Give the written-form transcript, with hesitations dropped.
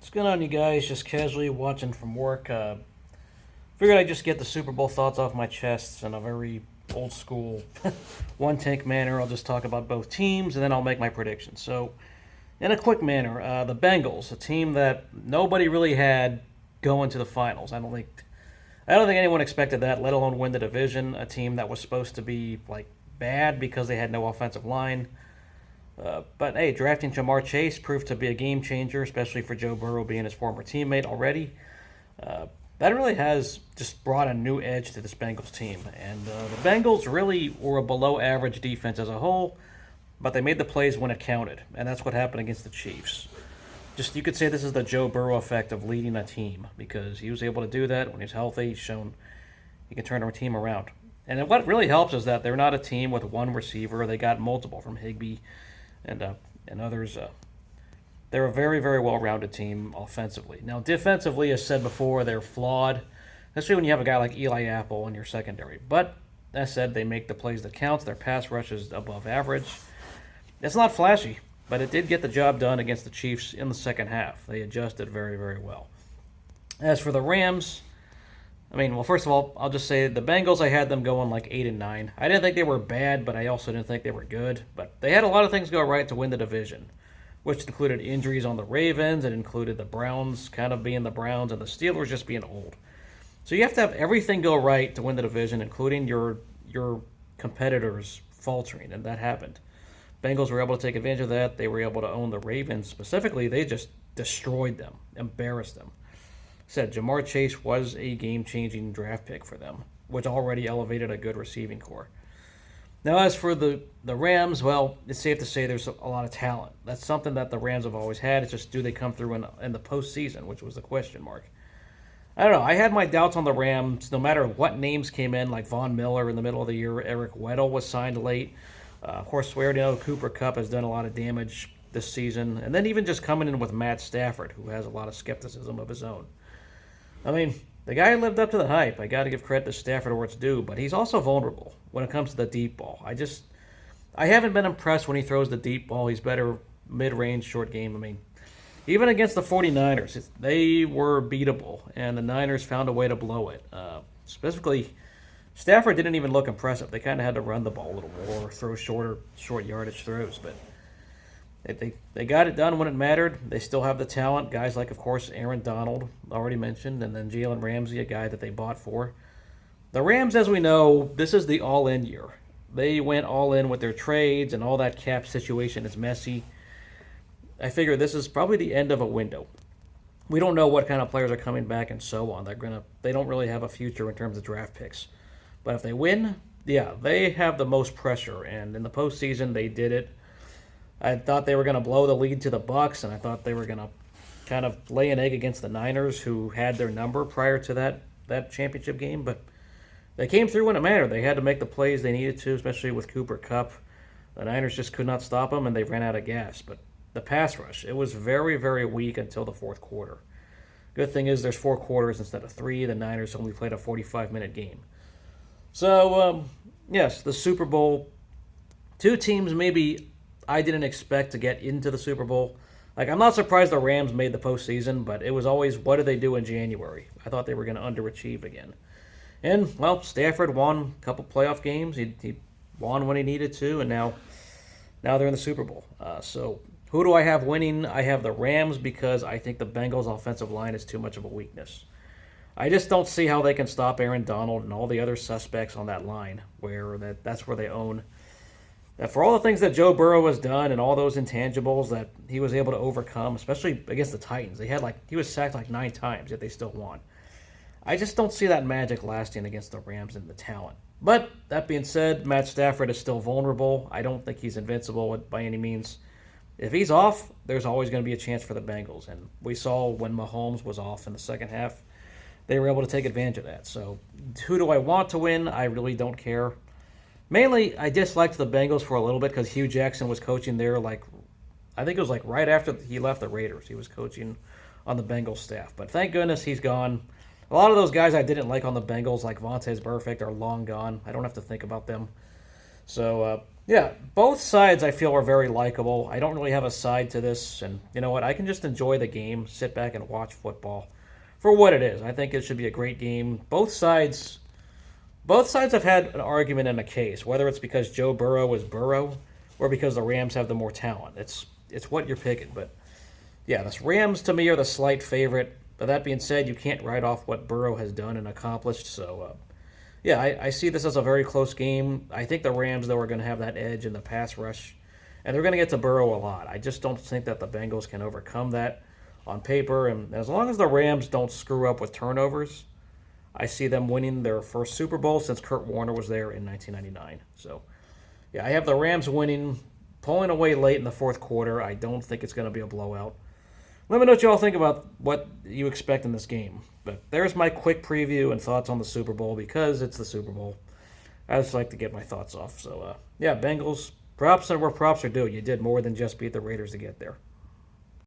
What's going on, you guys? Just casually watching from work. Figured I'd just get the Super Bowl thoughts off my chest in a very old school one take manner. I'll just talk about both teams and then I'll make my predictions. So, in a quick manner, the Bengals, a team that nobody really had going to the finals. I don't think anyone expected that, let alone win the division. A team that was supposed to be like bad because they had no offensive line. But hey, drafting Jamar Chase proved to be a game changer, especially for Joe Burrow being his former teammate already. That really has just brought a new edge to this Bengals team. And the Bengals really were a below average defense as a whole, but they made the plays when it counted. And that's what happened against the Chiefs. Just you could say this is the Joe Burrow effect of leading a team because he was able to do that when he's healthy. He's shown he can turn a team around. And what really helps is that they're not a team with one receiver. They got multiple from Higbee and others. They're a very, very well-rounded team offensively. Now, defensively, as said before, they're flawed, especially when you have a guy like Eli Apple in your secondary. But, as said, they make the plays that counts. Their pass rush is above average. It's not flashy, but it did get the job done against the Chiefs in the second half. They adjusted very, very well. As for the Rams, first of all, I'll just say the Bengals, I had them going like 8-9. I didn't think they were bad, but I also didn't think they were good. But they had a lot of things go right to win the division, which included injuries on the Ravens. It included the Browns kind of being the Browns and the Steelers just being old. So you have to have everything go right to win the division, including your competitors faltering, and that happened. Bengals were able to take advantage of that. They were able to own the Ravens. Specifically, they just destroyed them, embarrassed them. Said Jamar Chase was a game-changing draft pick for them, which already elevated a good receiving core. Now, as for the Rams, well, it's safe to say there's a lot of talent. That's something that the Rams have always had. It's just do they come through in the postseason, which was the question mark. I don't know. I had my doubts on the Rams, no matter what names came in, like Von Miller in the middle of the year. Eric Weddle was signed late. Of course, we already know Cooper Kupp has done a lot of damage this season. And then even just coming in with Matt Stafford, who has a lot of skepticism of his own. The guy lived up to the hype. I got to give credit to Stafford where it's due, but he's also vulnerable when it comes to the deep ball. I haven't been impressed when he throws the deep ball. He's better mid-range, short game. Even against the 49ers, they were beatable, and the Niners found a way to blow it. Specifically, Stafford didn't even look impressive. They kind of had to run the ball a little more, or throw short yardage throws, but They got it done when it mattered. They still have the talent. Guys like, of course, Aaron Donald, already mentioned, and then Jalen Ramsey, a guy that they bought for. The Rams, as we know, this is the all-in year. They went all in with their trades, and all that cap situation is messy. I figure this is probably the end of a window. We don't know what kind of players are coming back and so on. They don't really have a future in terms of draft picks. But if they win, yeah, they have the most pressure, and in the postseason, they did it. I thought they were going to blow the lead to the Bucs, and I thought they were going to kind of lay an egg against the Niners, who had their number prior to that championship game. But they came through when it mattered. They had to make the plays they needed to, especially with Cooper Kupp. The Niners just could not stop them, and they ran out of gas. But the pass rush, it was very, very weak until the fourth quarter. Good thing is there's 4 quarters instead of 3. The Niners only played a 45-minute game. So, yes, the Super Bowl, 2 teams maybe I didn't expect to get into the Super Bowl. I'm not surprised the Rams made the postseason, but it was always, what did they do in January? I thought they were going to underachieve again. And, well, Stafford won a couple playoff games. He won when he needed to, and now they're in the Super Bowl. So who do I have winning? I have the Rams because I think the Bengals' offensive line is too much of a weakness. I just don't see how they can stop Aaron Donald and all the other suspects on that line, that's where they own. That for all the things that Joe Burrow has done and all those intangibles that he was able to overcome, especially against the Titans, he was sacked 9 times, yet they still won. I just don't see that magic lasting against the Rams and the talent. But that being said, Matt Stafford is still vulnerable. I don't think he's invincible by any means. If he's off, there's always going to be a chance for the Bengals. And we saw when Mahomes was off in the second half, they were able to take advantage of that. So who do I want to win? I really don't care. Mainly, I disliked the Bengals for a little bit because Hugh Jackson was coaching there I think it was right after he left the Raiders. He was coaching on the Bengals staff. But thank goodness he's gone. A lot of those guys I didn't like on the Bengals, like Vontaze Burfict, are long gone. I don't have to think about them. So Yeah, both sides I feel are very likable. I don't really have a side to this, and you know what? I can just enjoy the game, sit back and watch football for what it is. I think it should be a great game. Both sides have had an argument and a case, whether it's because Joe Burrow is Burrow or because the Rams have the more talent. It's what you're picking, but yeah, the Rams to me are the slight favorite. But that being said, you can't write off what Burrow has done and accomplished. So yeah, I see this as a very close game. I think the Rams, though, are going to have that edge in the pass rush, and they're going to get to Burrow a lot. I just don't think that the Bengals can overcome that on paper. And as long as the Rams don't screw up with turnovers, I see them winning their first Super Bowl since Kurt Warner was there in 1999. So, yeah, I have the Rams winning, pulling away late in the fourth quarter. I don't think it's going to be a blowout. Let me know what you all think about what you expect in this game. But there's my quick preview and thoughts on the Super Bowl because it's the Super Bowl. I just like to get my thoughts off. So, yeah, Bengals, props are where props are due. You did more than just beat the Raiders to get there.